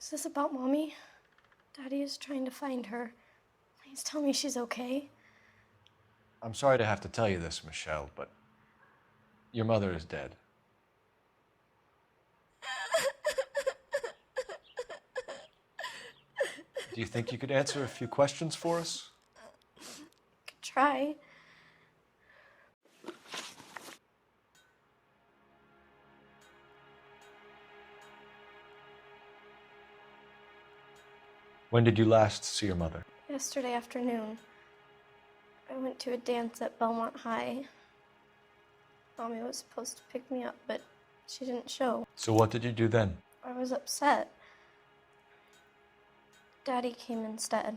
Is this about Mommy? Daddy is trying to find her. Please tell me she's okay. I'm sorry to have to tell you this, Michelle, but your mother is dead. Do you think you could answer a few questions for us? Could try. When did you last see your mother? Yesterday afternoon, I went to a dance at Belmont High. Mommy was supposed to pick me up, but she didn't show. So what did you do then? I was upset. Daddy came instead.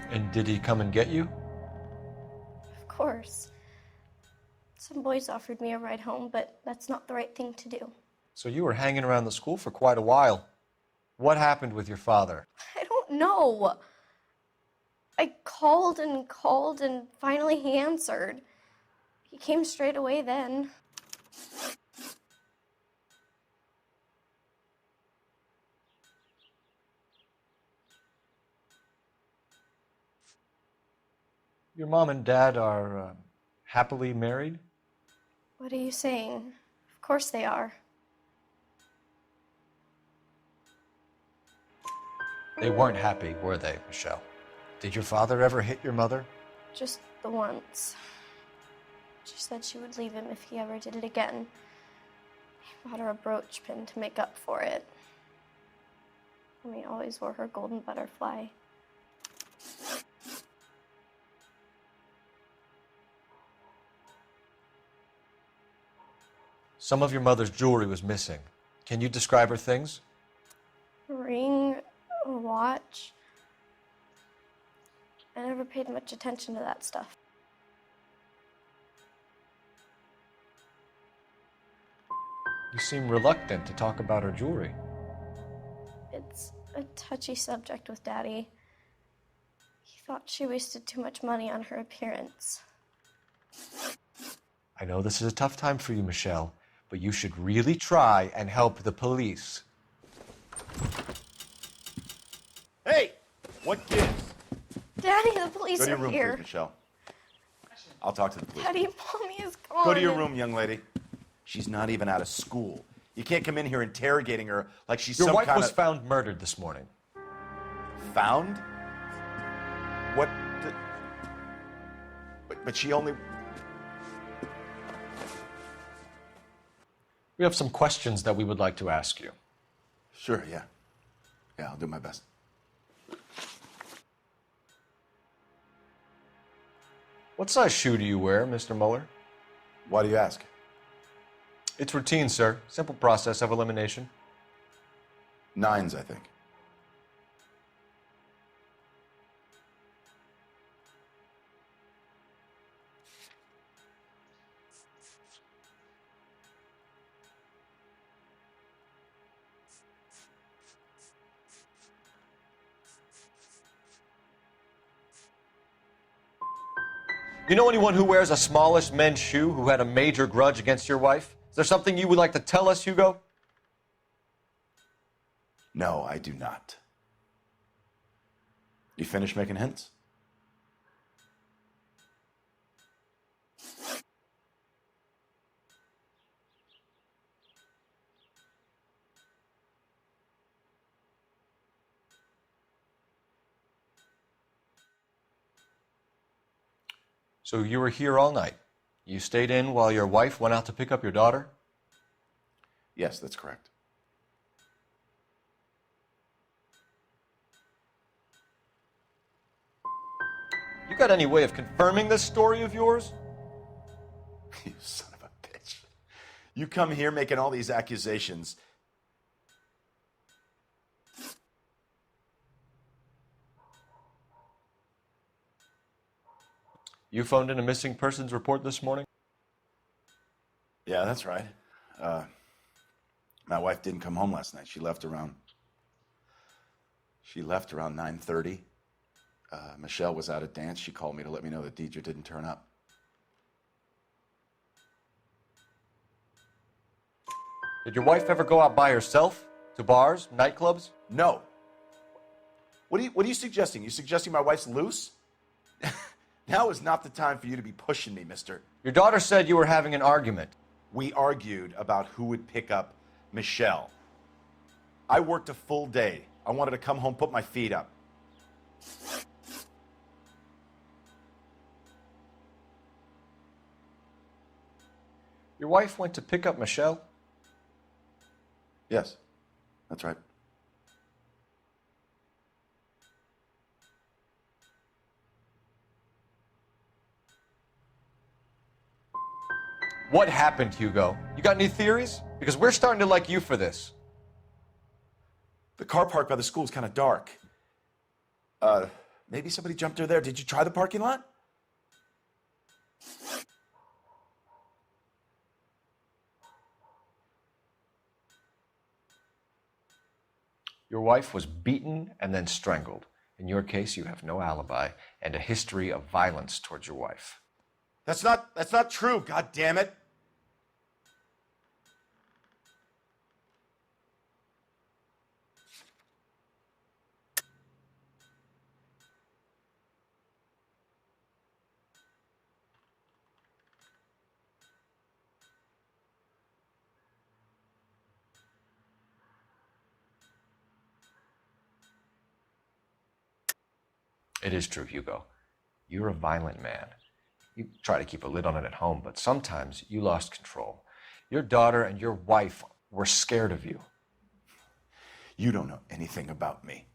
And did he come and get you? Of course. Some boys offered me a ride home, but that's not the right thing to do. So you were hanging around the school for quite a while. What happened with your father? I don't know. I called and called, and finally he answered. He came straight away then. Your mom and dad are happily married? What are you saying? Of course they are. They weren't happy, were they, Michelle? Did your father ever hit your mother? Just the once. She said she would leave him if he ever did it again. He bought her a brooch pin to make up for it. Mommy always wore her golden butterfly. Some of your mother's jewelry was missing. Can you describe her things? A ring, a watch. I never paid much attention to that stuff. You seem reluctant to talk about her jewelry. It's a touchy subject with Daddy. He thought she wasted too much money on her appearance. I know this is a tough time for you, Michelle, but you should really try and help the police. Hey! What gives? Daddy, the police Go to your are room, here. please, Michelle. I'll talk to the police. Daddy, Mommy is gone. Go to your room, young lady. She's not even out of school. You can't come in here interrogating her like she's Your some wife kind was of... found murdered this morning. Found? What the... But she only... We have some questions that we would like to ask you. Sure, yeah. Yeah, I'll do my best. What size shoe do you wear, Mr. Mueller? Why do you ask? It's routine, sir. Simple process of elimination. 9s, I think. You know anyone who wears a smallish men's shoe who had a major grudge against your wife? Is there something you would like to tell us, Hugo? No, I do not. You finished making hints? So you were here all night. You stayed in while your wife went out to pick up your daughter? Yes, that's correct. You got any way of confirming this story of yours? You son of a bitch. You come here making all these accusations. You phoned in a missing persons report this morning? Yeah, that's right. My wife didn't come home last night. She left around 9:30. Michelle was out at dance. She called me to let me know that Deidre didn't turn up. Did your wife ever go out by herself? To bars, nightclubs? No. What are you suggesting? You suggesting my wife's loose? Now is not the time for you to be pushing me, mister. Your daughter said you were having an argument. We argued about who would pick up Michelle. I worked a full day. I wanted to come home, put my feet up. Your wife went to pick up Michelle? Yes, that's right. What happened, Hugo? You got any theories? Because we're starting to like you for this. The car park by the school is kind of dark. Maybe somebody jumped her there. Did you try the parking lot? Your wife was beaten and then strangled. In your case, you have no alibi and a history of violence towards your wife. That's not true, God damn it. It is true, Hugo. You're a violent man. You try to keep a lid on it at home, but sometimes you lost control. Your daughter and your wife were scared of you. You don't know anything about me.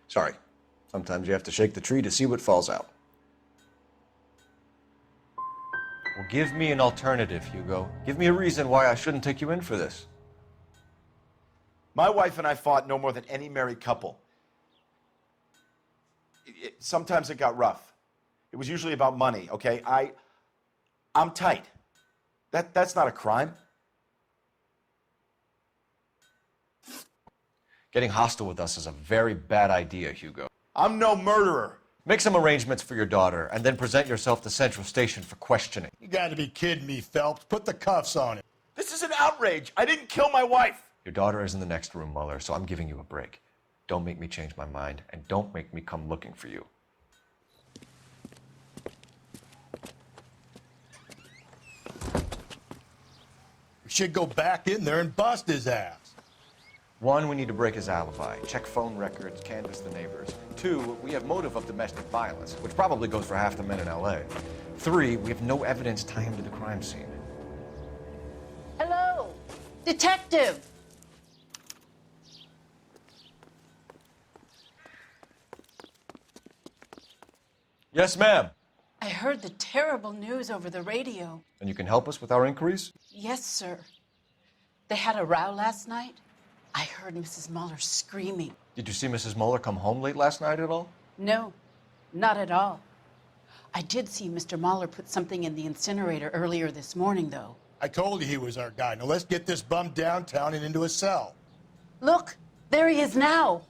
Sorry. Sometimes you have to shake the tree to see what falls out. Well, give me an alternative, Hugo. Give me a reason why I shouldn't take you in for this. My wife and I fought no more than any married couple. Sometimes it got rough. It was usually about money, okay? I'm tight. That's not a crime. Getting hostile with us is a very bad idea, Hugo. I'm no murderer. Make some arrangements for your daughter, and then present yourself to Central Station for questioning. You gotta be kidding me, Phelps. Put the cuffs on him. This is an outrage. I didn't kill my wife. Your daughter is in the next room, Mueller, so I'm giving you a break. Don't make me change my mind, and don't make me come looking for you. We should go back in there and bust his ass. One, we need to break his alibi, check phone records, canvass the neighbors. Two, we have motive of domestic violence, which probably goes for half the men in LA. Three, we have no evidence tying him to the crime scene. Hello, detective. Yes, ma'am. I heard the terrible news over the radio. And you can help us with our inquiries? Yes, sir. They had a row last night. I heard Mrs. Mueller screaming. Did you see Mrs. Mueller come home late last night at all? No, not at all. I did see Mr. Mueller put something in the incinerator earlier this morning, though. I told you he was our guy. Now let's get this bum downtown and into a cell. Look, there he is now.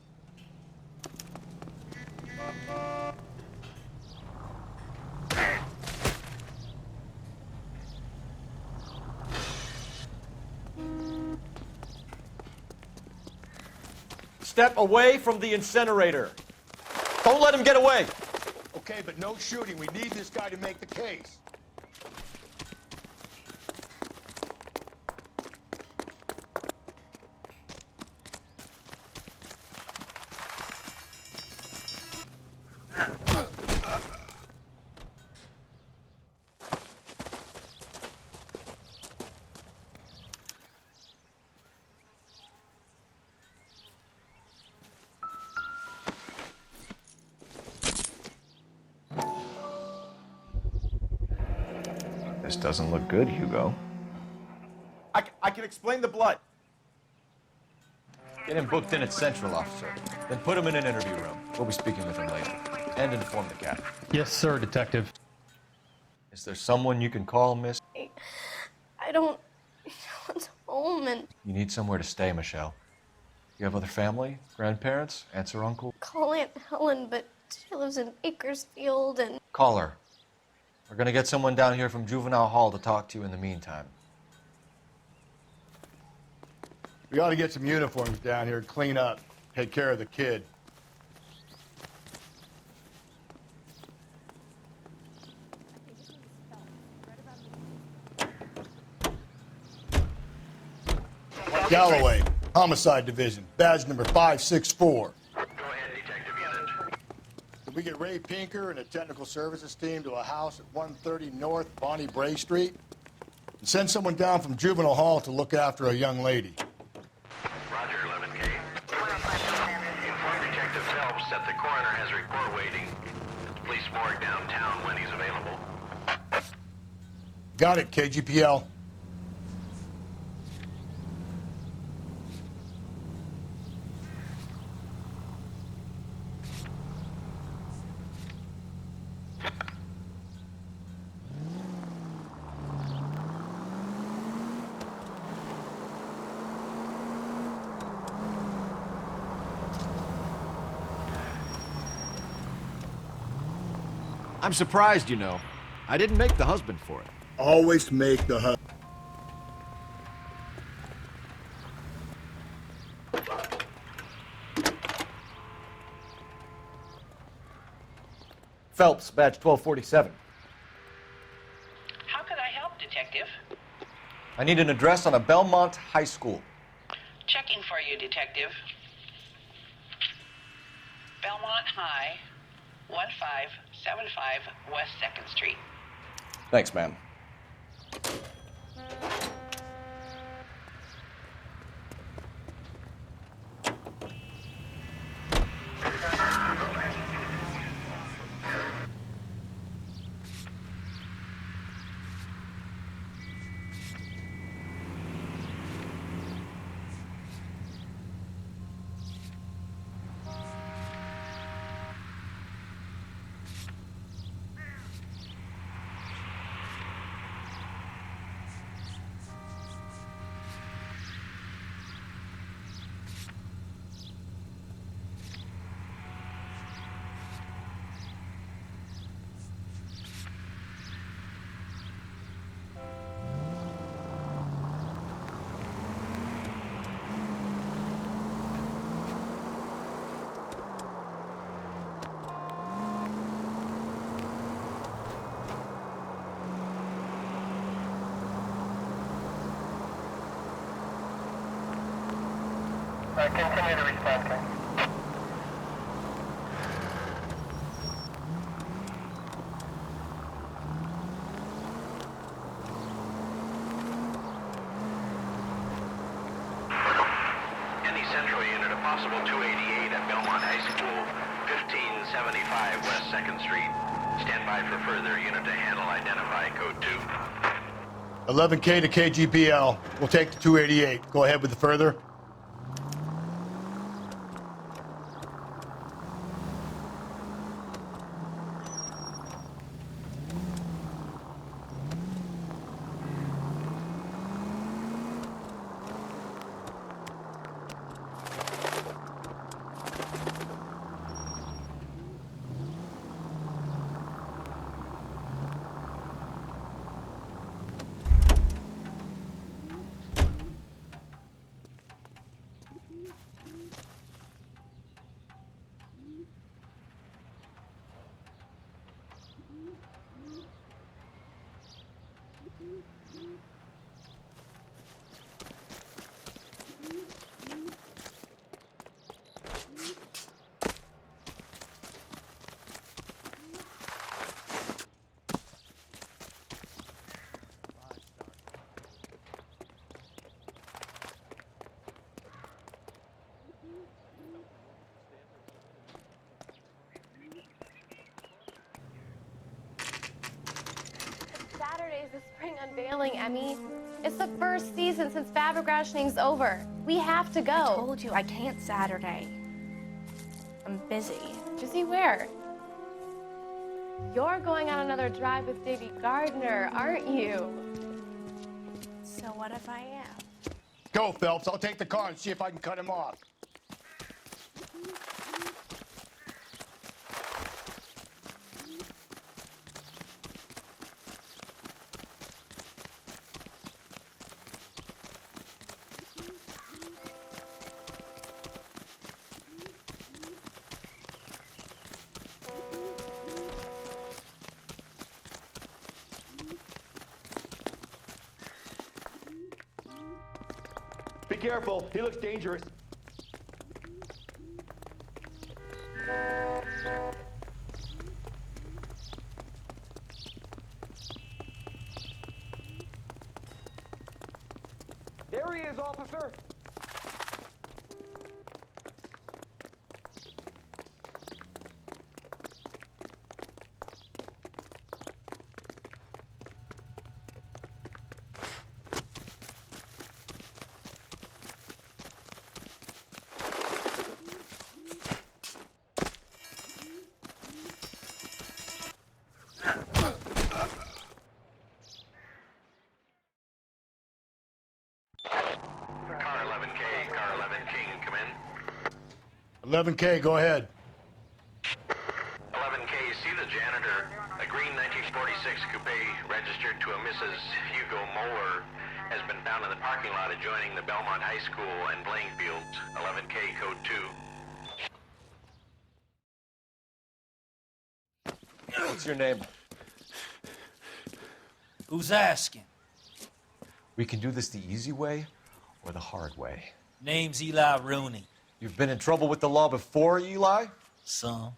step away from the incinerator. Don't let him get away. Okay, but no shooting. We need this guy to make the case. This doesn't look good, Hugo. I can explain the blood. Get him booked in at Central, officer. Then put him in an interview room. We'll be speaking with him later. And inform the cat. Yes, sir, Detective. Is there someone you can call, miss? I don't want home and You need somewhere to stay, Michelle. You have other family? Grandparents? Aunts or uncle? call Aunt Helen, but she lives in Bakersfield and Call her. We're gonna get someone down here from Juvenile Hall to talk to you in the meantime. We ought to get some uniforms down here, clean up, take care of the kid. Galloway, Homicide Division, badge number 564. Go ahead, Detective Unit. Can we get Ray Pinker and a technical services team to a house at 130 North Bonnie Bray Street? And send someone down from Juvenile Hall to look after a young lady. Roger, 11K. Inform Detective Phelps that the coroner has a report waiting at the police morgue downtown when he's available. Got it, KGPL. I'm surprised, you know. I didn't make the husband for it. Always make the Phelps, badge 1247. How can I help, Detective? I need an address on a Belmont High School. Checking for you, Detective. Belmont High, 1575 West 2nd Street. Thanks, ma'am. Continue to respond, Ken. Any Central unit, a possible 288 at Belmont High School, 1575 West 2nd Street. Stand by for further unit to handle. Identify code 2. 11K to KGPL. We'll take the 288. Go ahead with the further. spring unveiling, Emmy. It's the first season since fabric rationing's over. We have to go. I told you I can't Saturday. I'm busy. Busy where? You're going on another drive with Davy Gardner, aren't you? So what if I am? Go, Phelps. I'll take the car and see if I can cut him off. Be careful. He looks dangerous. There he is, officer. Car 11K, Car 11 King, come in. 11K, go ahead. 11K, see the janitor. A green 1946 coupe registered to a Mrs. Hugo Moeller has been found in the parking lot adjoining the Belmont High School and playing fields. 11K, code 2. What's your name? Who's asking? We can do this the easy way or the hard way. Name's Eli Rooney. You've been in trouble with the law before, Eli? Son,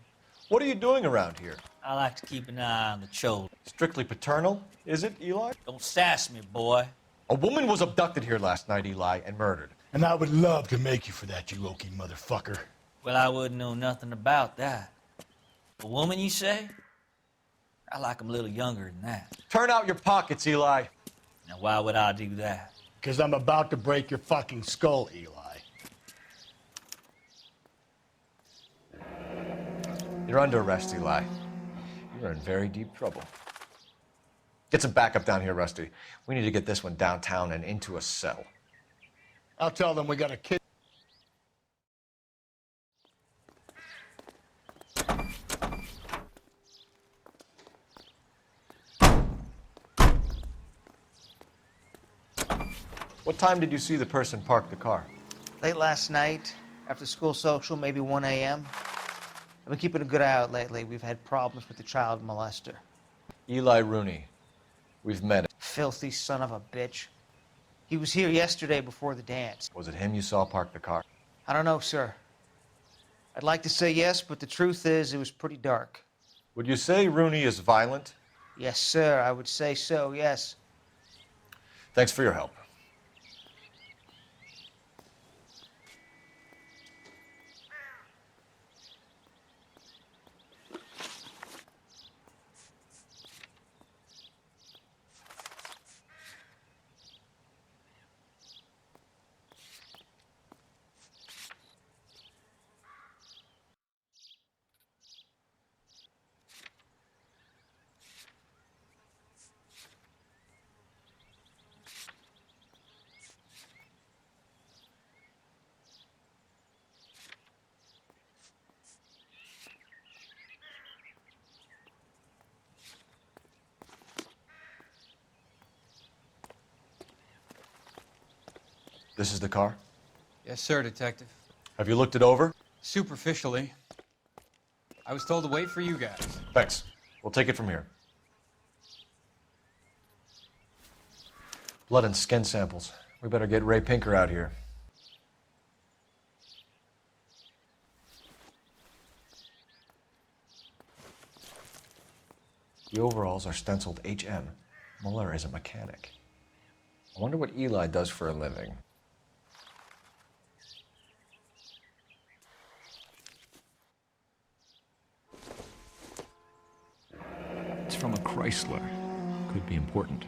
What are you doing around here? I like to keep an eye on the children. Strictly paternal, is it, Eli? Don't sass me, boy. A woman was abducted here last night, Eli, and murdered. And I would love to make you for that, you okie motherfucker. Well, I wouldn't know nothing about that. A woman, you say? I like 'em a little younger than that. Turn out your pockets, Eli. Now, why would I do that? Because I'm about to break your fucking skull, Eli. You're under arrest, Eli. You're in very deep trouble. Get some backup down here, Rusty. We need to get this one downtown and into a cell. I'll tell them we got a kid. What time did you see the person park the car? Late last night, after school social, maybe 1 a.m. I've been keeping a good eye out lately. We've had problems with the child molester. Eli Rooney. We've met him. Filthy son of a bitch. He was here yesterday before the dance. Was it him you saw park the car? I don't know, sir. I'd like to say yes, but the truth is it was pretty dark. Would you say Rooney is violent? Yes, sir, I would say so, yes. Thanks for your help. This is the car? Yes, sir, Detective. Have you looked it over? Superficially. I was told to wait for you guys. Thanks. We'll take it from here. Blood and skin samples. We better get Ray Pinker out here. The overalls are stenciled HM. Muller is a mechanic. I wonder what Eli does for a living. It's from a Chrysler. Could be important.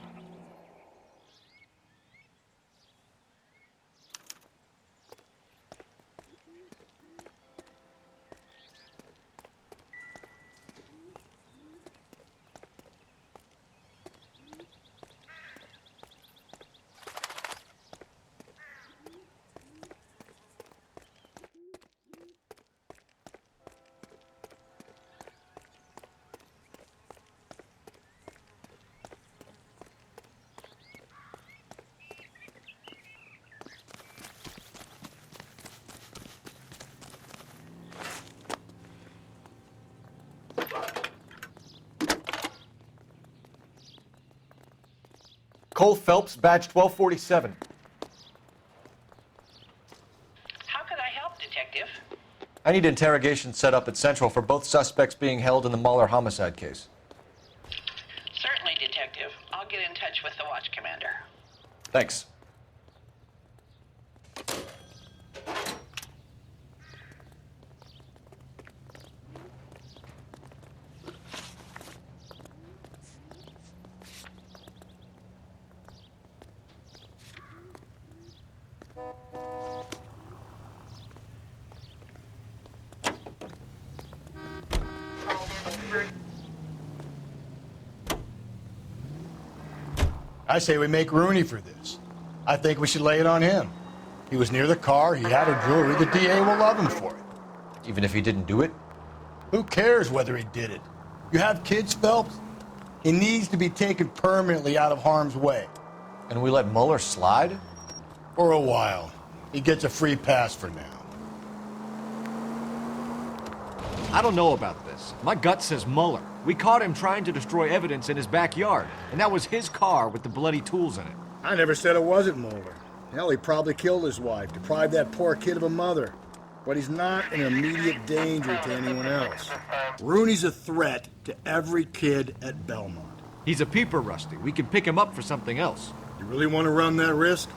Cole Phelps, badge 1247. How could I help, Detective? I need interrogation set up at Central for both suspects being held in the Muller homicide case. Certainly, Detective. I'll get in touch with the watch commander. Thanks. I say we make Rooney for this. I think we should lay it on him. He was near the car, he had a jewelry, the DA will love him for it. Even if he didn't do it? Who cares whether he did it? You have kids, Phelps? He needs to be taken permanently out of harm's way. And we let Muller slide? For a while. He gets a free pass for now. I don't know about this. My gut says Muller. We caught him trying to destroy evidence in his backyard, and that was his car with the bloody tools in it. I never said it wasn't Mulder. Hell, he probably killed his wife, deprived that poor kid of a mother. But he's not an immediate danger to anyone else. Rooney's a threat to every kid at Belmont. He's a peeper, Rusty. We can pick him up for something else. You really want to run that risk?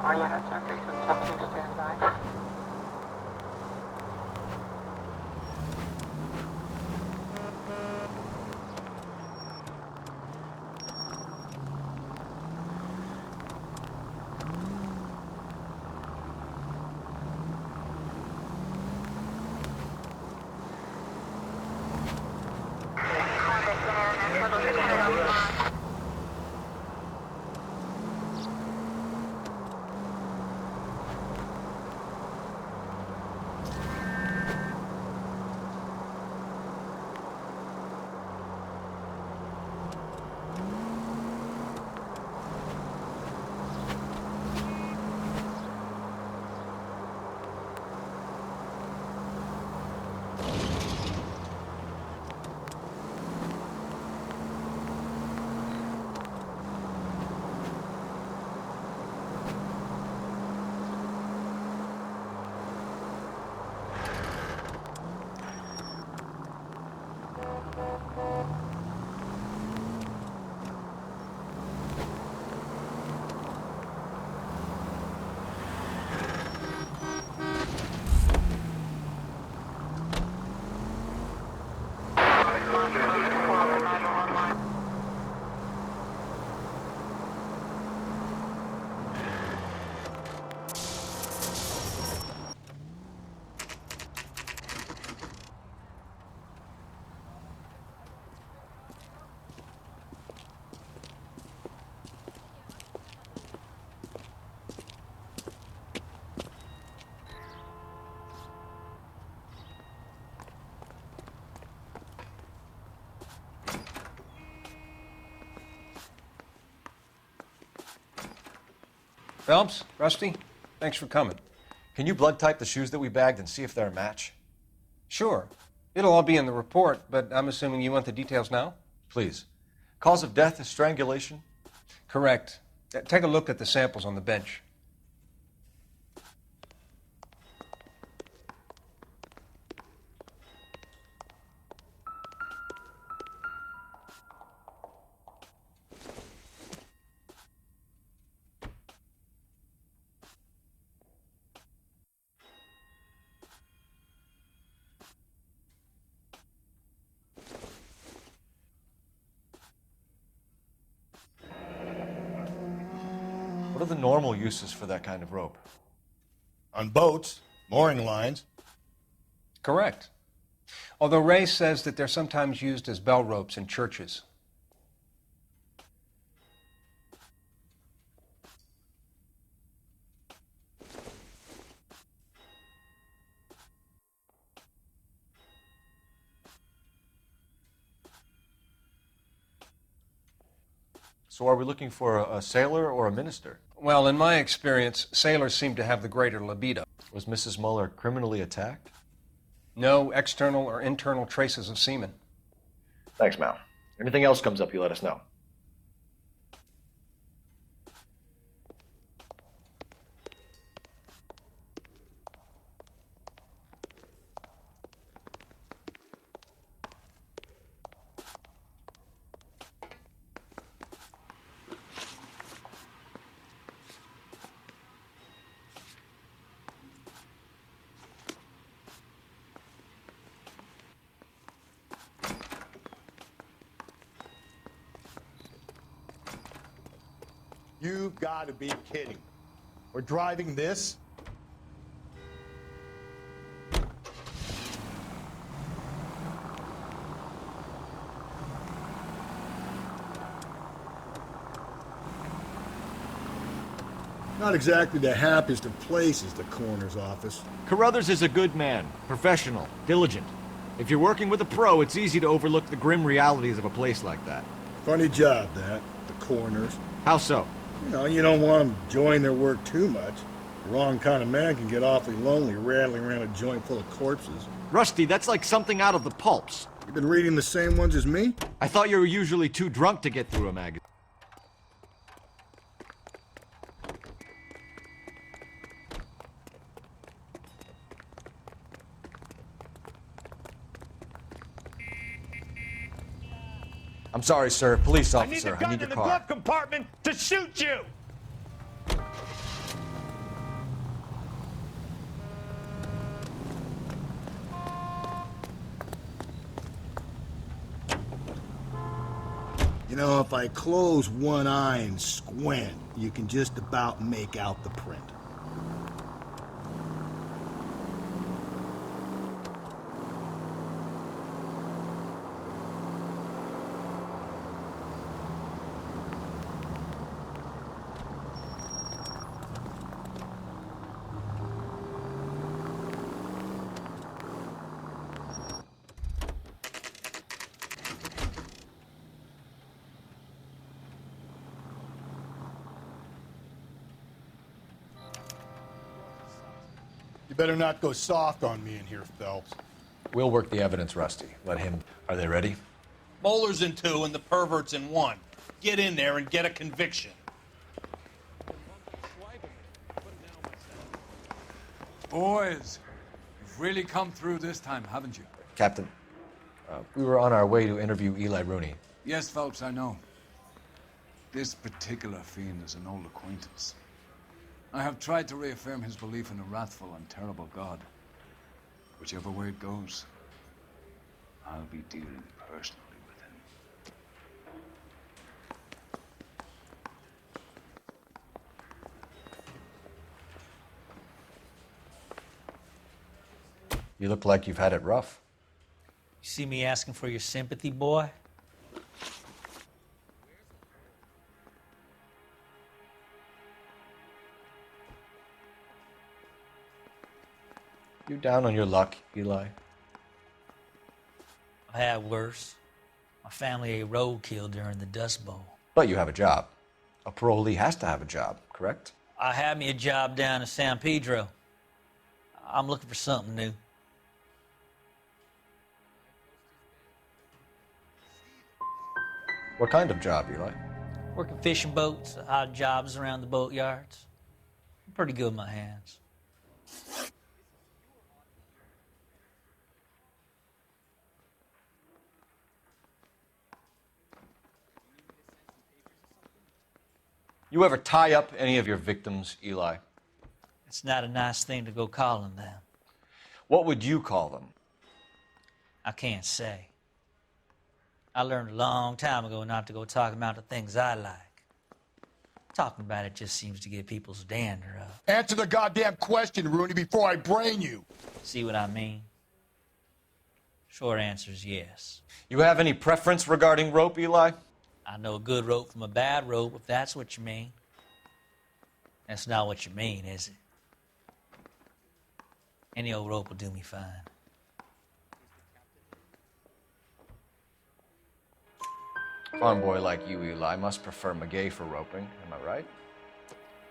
All units are 370 standby. Phelps, Rusty, thanks for coming. Can you blood type the shoes that we bagged and see if they're a match? Sure. It'll all be in the report, but I'm assuming you want the details now? Please. Cause of death is strangulation? Correct. Take a look at the samples on the bench. What are the normal uses for that kind of rope? On boats, mooring lines. Correct. Although Ray says that they're sometimes used as bell ropes in churches. So are we looking for a sailor or a minister? Well, in my experience, sailors seem to have the greater libido. Was Mrs. Muller criminally attacked? No external or internal traces of semen. Thanks, Mal. Anything else comes up, you let us know. You've got to be kidding. We're driving this? Not exactly the happiest of places, the coroner's office. Carruthers is a good man, professional, diligent. If you're working with a pro, it's easy to overlook the grim realities of a place like that. Funny job, that, the coroner's. How so? You don't want them enjoying their work too much. The wrong kind of man can get awfully lonely rattling around a joint full of corpses. Rusty, that's like something out of the pulps. You been reading the same ones as me? I thought you were usually too drunk to get through a magazine. I'm sorry, sir. Police officer. I need your car. Compartment to shoot you! You know, if I close one eye and squint, you can just about make out the print. You better not go soft on me in here, Phelps. We'll work the evidence, Rusty. Let him... Are they ready? Bowler's in 2 and the pervert's in 1. Get in there and get a conviction. Boys, you've really come through this time, haven't you? Captain, we were on our way to interview Eli Rooney. Yes, Phelps, I know. This particular fiend is an old acquaintance. I have tried to reaffirm his belief in a wrathful and terrible God. Whichever way it goes, I'll be dealing personally with him. You look like you've had it rough. You see me asking for your sympathy, boy? You down on your luck, Eli? I had worse. My family ate roadkill during the Dust Bowl. But you have a job. A parolee has to have a job, correct? I had me a job down in San Pedro. I'm looking for something new. What kind of job, Eli? Working fishing boats, odd jobs around the boatyards. I'm pretty good with my hands. You ever tie up any of your victims, Eli? It's not a nice thing to go calling them. What would you call them? I can't say. I learned a long time ago not to go talking about the things I like. Talking about it just seems to get people's dander up. Answer the goddamn question, Rooney, before I brain you. See what I mean? Short answer is yes. You have any preference regarding rope, Eli? I know a good rope from a bad rope, if that's what you mean. That's not what you mean, is it? Any old rope will do me fine. Farm boy like you, Eli, must prefer Magay for roping. Am I right?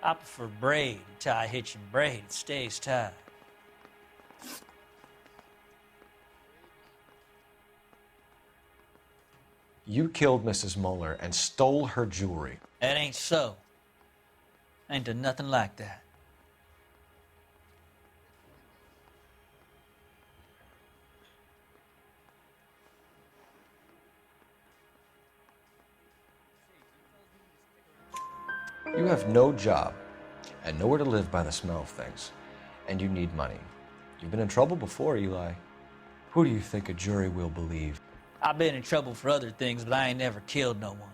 I prefer braid. You tie a hitch and braid, it stays tied. You killed Mrs. Moeller and stole her jewelry. That ain't so. I ain't done nothing like that. You have no job and nowhere to live by the smell of things, and you need money. You've been in trouble before, Eli. Who do you think a jury will believe? I've been in trouble for other things, but I ain't never killed no one.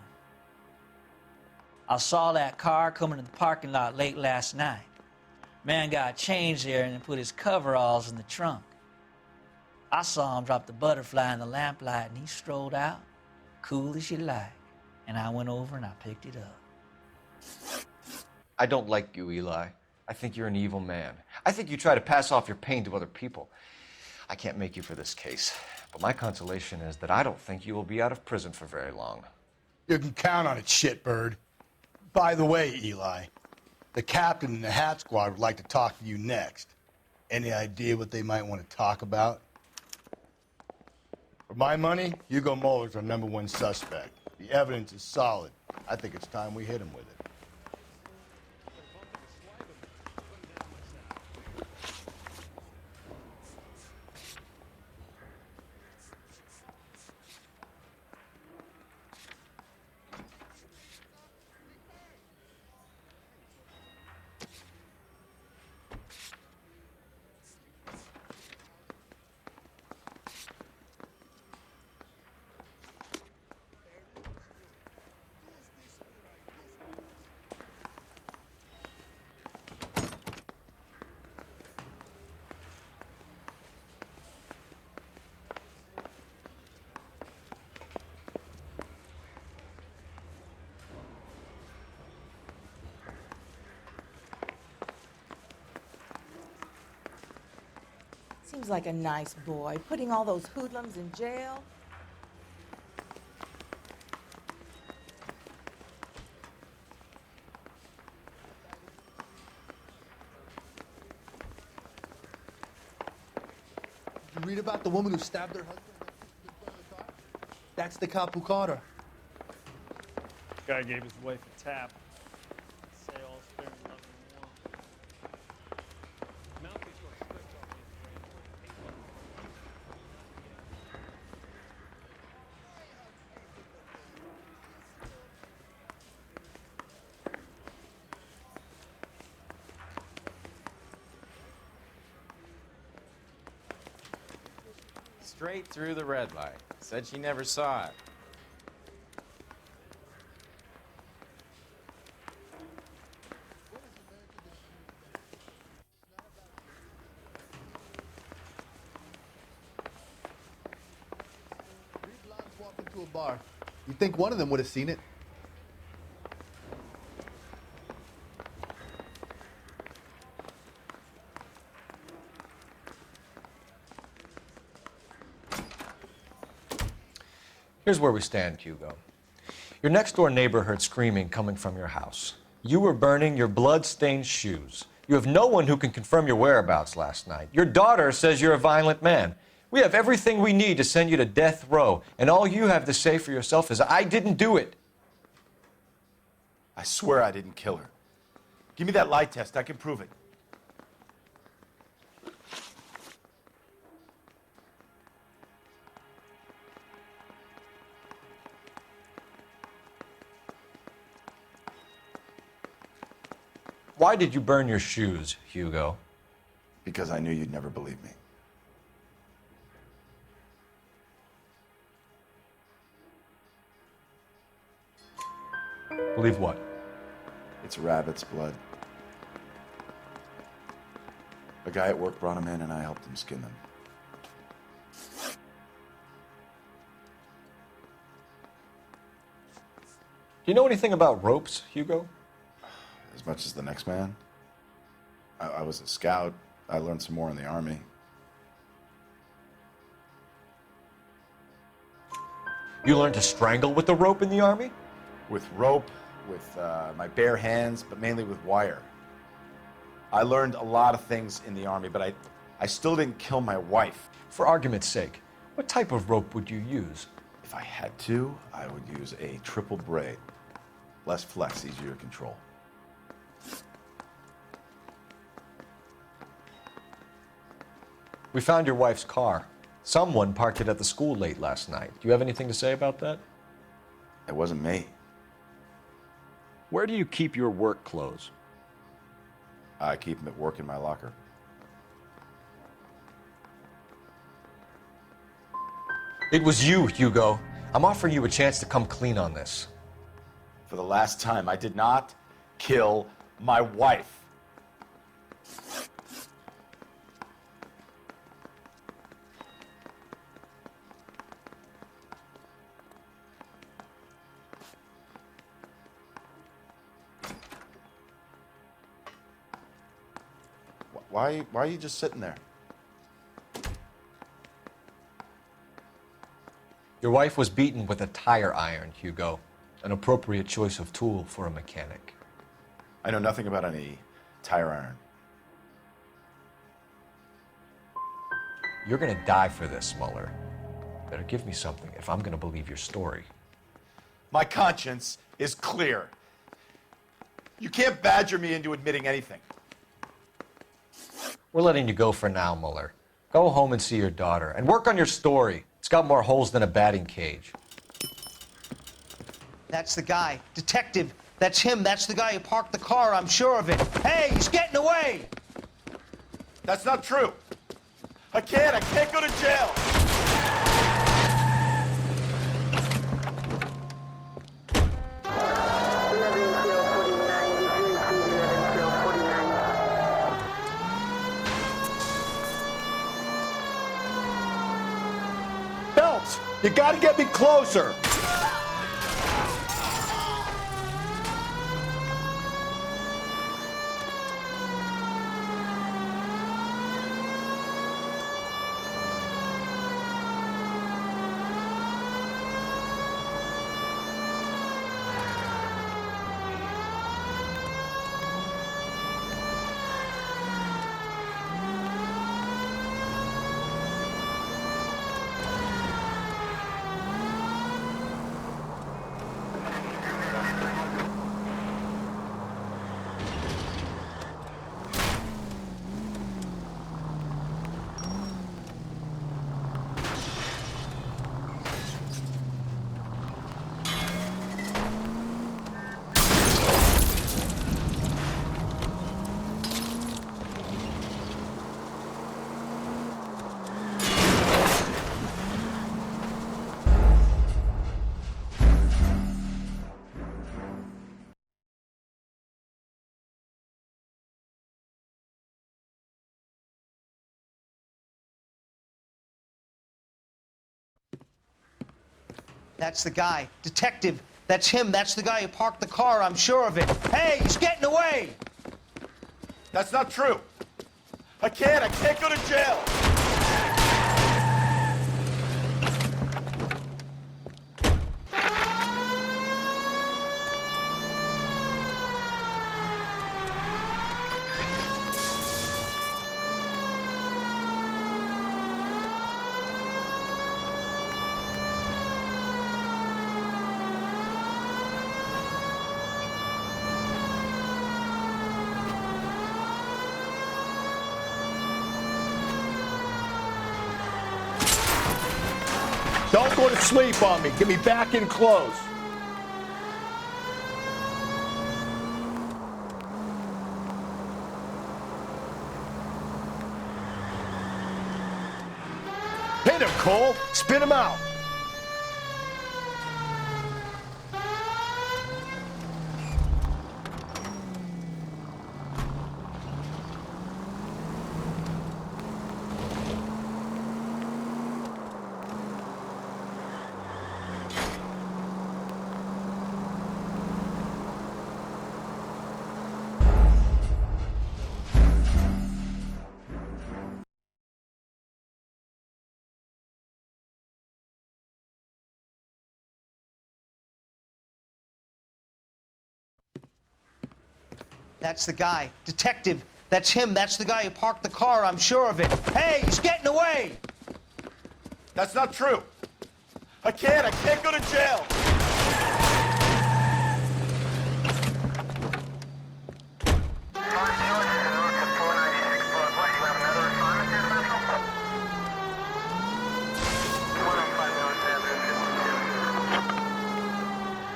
I saw that car coming to the parking lot late last night. Man got changed there and then put his coveralls in the trunk. I saw him drop the butterfly in the lamplight and he strolled out, cool as you like. And I went over and I picked it up. I don't like you, Eli. I think you're an evil man. I think you try to pass off your pain to other people. I can't make you for this case, but my consolation is that I don't think you will be out of prison for very long. You can count on it, shitbird. By the way, Eli, the captain and the hat squad would like to talk to you next. Any idea what they might want to talk about? For my money, Hugo Moeller's our #1 suspect. The evidence is solid. I think it's time we hit him with it. Seems like a nice boy, putting all those hoodlums in jail. Did you read about the woman who stabbed her husband? That's the cop who caught her. Guy gave his wife a tap. Say all's fair in love and war. Malcolm's so strict on his Straight through the red light. Said she never saw it. Walk into a bar. You think one of them would have seen it? Here's where we stand, Hugo. Your next-door neighbor heard screaming coming from your house. You were burning your blood-stained shoes. You have no one who can confirm your whereabouts last night. Your daughter says you're a violent man. We have everything we need to send you to death row, and all you have to say for yourself is, I didn't do it. I swear I didn't kill her. Give me that lie test. I can prove it. Why did you burn your shoes, Hugo? Because I knew you'd never believe me. Believe what? It's rabbit's blood. A guy at work brought them in and I helped him skin them. Do you know anything about ropes, Hugo? As much as the next man. I was a scout. I learned some more in the army. You learned to strangle with the rope in the Army? With rope, with my bare hands, but mainly with wire. I learned a lot of things in the Army, but I still didn't kill my wife. For argument's sake, what type of rope would you use? If I had to, I would use a triple braid. Less flex, easier to control. We found your wife's car. Someone parked it at the school late last night. Do you have anything to say about that? It wasn't me. Where do you keep your work clothes? I keep them at work in my locker. It was you, Hugo. I'm offering you a chance to come clean on this. For the last time, I did not kill my wife. Why are you just sitting there? Your wife was beaten with a tire iron, Hugo. An appropriate choice of tool for a mechanic. I know nothing about any tire iron. You're gonna die for this, Mueller. Better give me something if I'm gonna believe your story. My conscience is clear. You can't badger me into admitting anything. We're letting you go for now, Mueller. Go home and see your daughter, and work on your story. It's got more holes than a batting cage. That's the guy. Detective, that's him. That's the guy who parked the car, I'm sure of it. Hey, he's getting away! That's not true. I can't go to jail. Belts, you gotta get me closer. That's the guy. Detective, that's him. That's the guy who parked the car, I'm sure of it. Hey, he's getting away! That's not true. I can't go to jail. Don't go to sleep on me. Get me back in close. Hit him, Cole. Spin him out. That's the guy. Detective, that's him. That's the guy who parked the car, I'm sure of it. Hey, he's getting away! That's not true. I can't go to jail.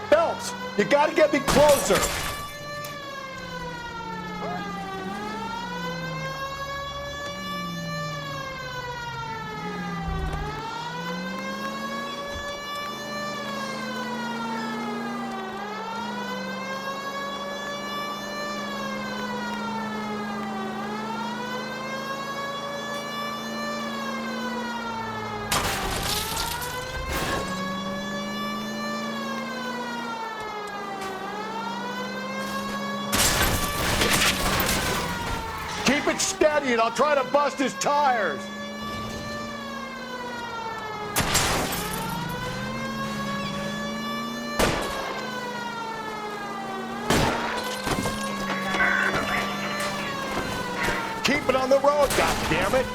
Phelps, you gotta get me closer. Keep it steady and I'll try to bust his tires. Keep it on the road, goddammit!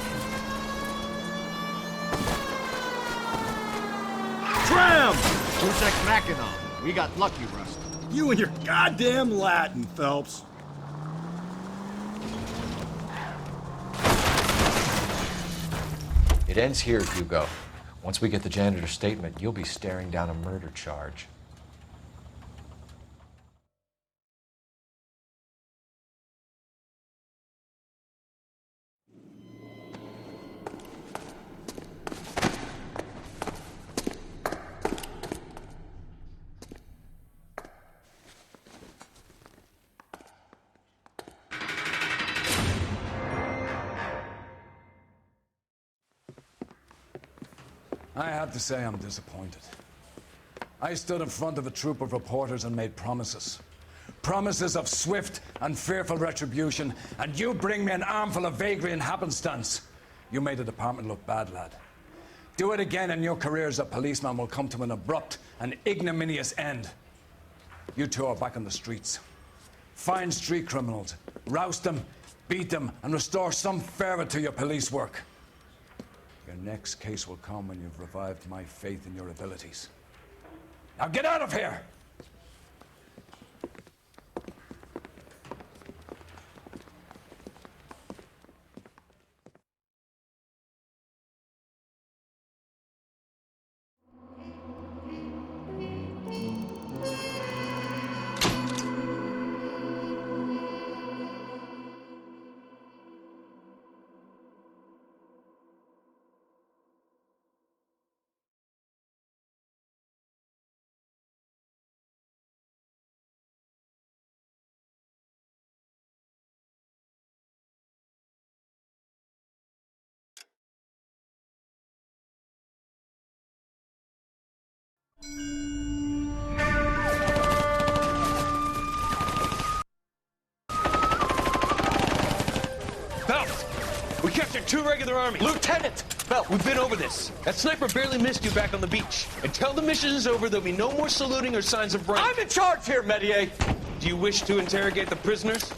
Tram! Who's that cracking on? We got lucky, Rust. You and your goddamn Latin, Phelps. It ends here, Hugo. Once we get the janitor's statement, you'll be staring down a murder charge. I have to say I'm disappointed. I stood in front of a troop of reporters and made promises. Promises of swift and fearful retribution, and you bring me an armful of vagary and happenstance. You made the department look bad, lad. Do it again and your career as a policeman will come to an abrupt and ignominious end. You two are back on the streets. Find street criminals, roust them, beat them, and restore some fervor to your police work. Your next case will come when you've revived my faith in your abilities. Now get out of here! Phelps! We captured 2 regular army. Lieutenant! Phelps, we've been over this. That sniper barely missed you back on the beach. Until the mission is over, there'll be no more saluting or signs of rank. I'm in charge here, Medier! Do you wish to interrogate the prisoners?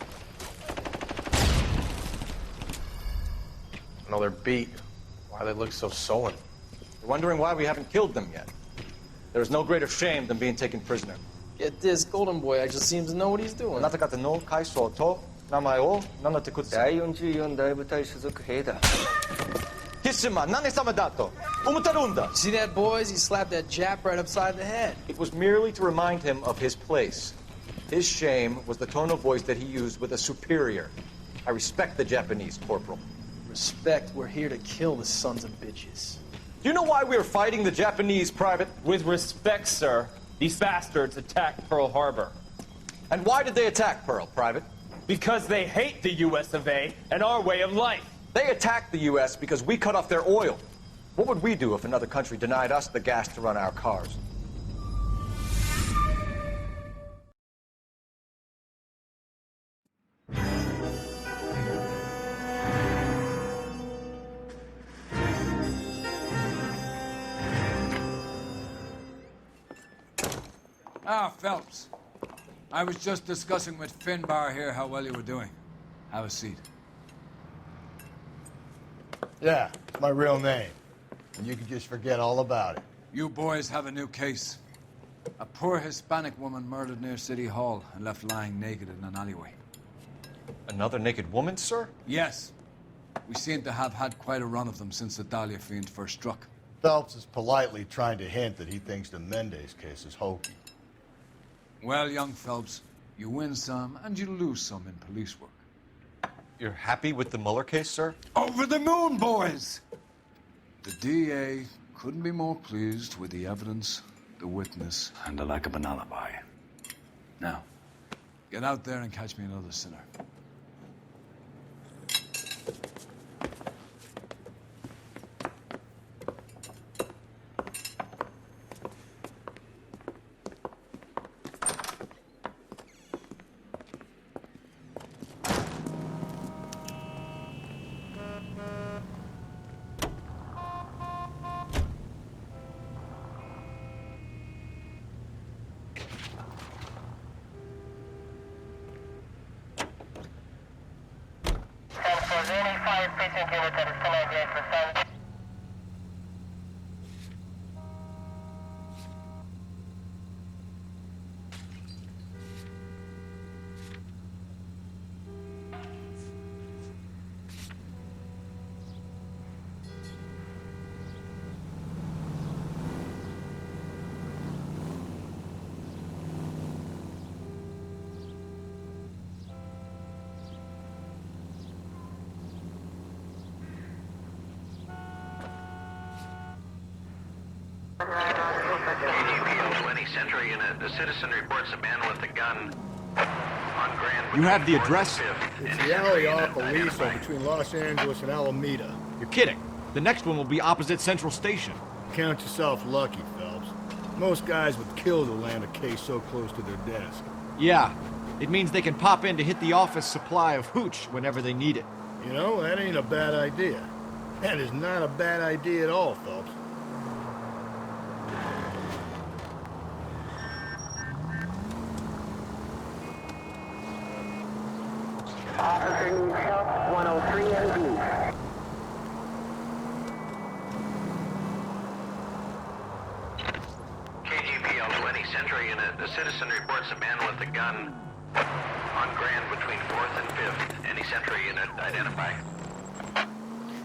No, they're beat. Why they look so sullen? You're wondering why we haven't killed them yet. There's no greater shame than being taken prisoner. Get this, Golden Boy, I just seems to know what he's doing. あなた方の階層と名前を名乗ってください。第44大部隊所属兵だ。キッシュマン、何様だと思ってるんだ。 See that, boys? He slapped that Jap right upside the head. It was merely to remind him of his place. His shame was the tone of voice that he used with a superior. I respect the Japanese, Corporal. Respect, we're here to kill the sons of bitches. Do you know why we are fighting the Japanese, Private? With respect, sir, these bastards attacked Pearl Harbor. And why did they attack Pearl, Private? Because they hate the US of A and our way of life. They attacked the U.S. because we cut off their oil. What would we do if another country denied us the gas to run our cars? Ah, Phelps. I was just discussing with Finbar here how well you were doing. Have a seat. Yeah, it's my real name. And you can just forget all about it. You boys have a new case. A poor Hispanic woman murdered near City Hall and left lying naked in an alleyway. Another naked woman, sir? Yes. We seem to have had quite a run of them since the Dahlia fiend first struck. Phelps is politely trying to hint that he thinks the Mendez case is hokey. Well, young Phelps, you win some and you lose some in police work. You're happy with the Mueller case, sir? Over the moon, boys! The DA couldn't be more pleased with the evidence, the witness, and the lack of an alibi. Now, get out there and catch me another sinner. KGPL 20 Central Unit. The citizen reports a man with a gun on Grand. You have the address? It's the alley off Aliso between Los Angeles and Alameda. You're kidding. The next one will be opposite Central Station. Count yourself lucky, Phelps. Most guys would kill to land a case so close to their desk. Yeah. It means they can pop in to hit the office supply of hooch whenever they need it. You know, that ain't a bad idea. That is not a bad idea at all, Phelps. Officer needs help, 103 and B. KGPL 20 Central Unit. The citizen reports a man with a gun on Grand between 4th and 5th. Any Central Unit identify.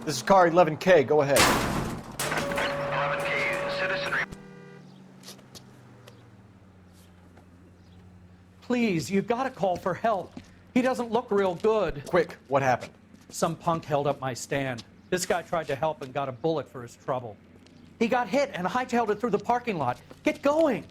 This is car 11K. Go ahead. 11K, citizen. Please, you gotta call for help. He doesn't look real good. Quick, what happened? Some punk held up my stand. This guy tried to help and got a bullet for his trouble. He got hit and hightailed it through the parking lot. Get going!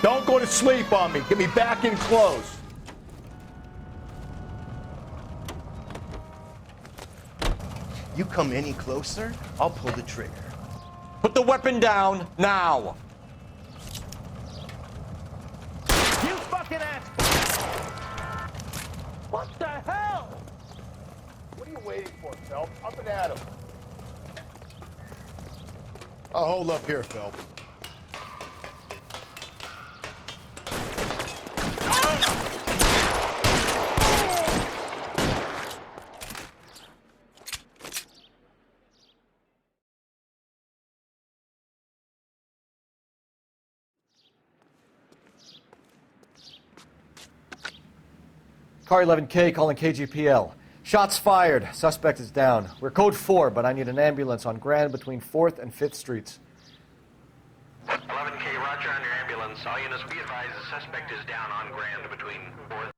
Don't go to sleep on me. Get me back in close. You come any closer, I'll pull the trigger. Put the weapon down now. You fucking ass! What the hell? What are you waiting for, Phelps? Up and at him. I'll hold up here, Phelps. Car 11K calling KGPL. Shots fired. Suspect is down. We're code 4, but I need an ambulance on Grand between 4th and 5th Streets. 11K, roger on your ambulance. All units be advised the suspect is down on Grand between 4th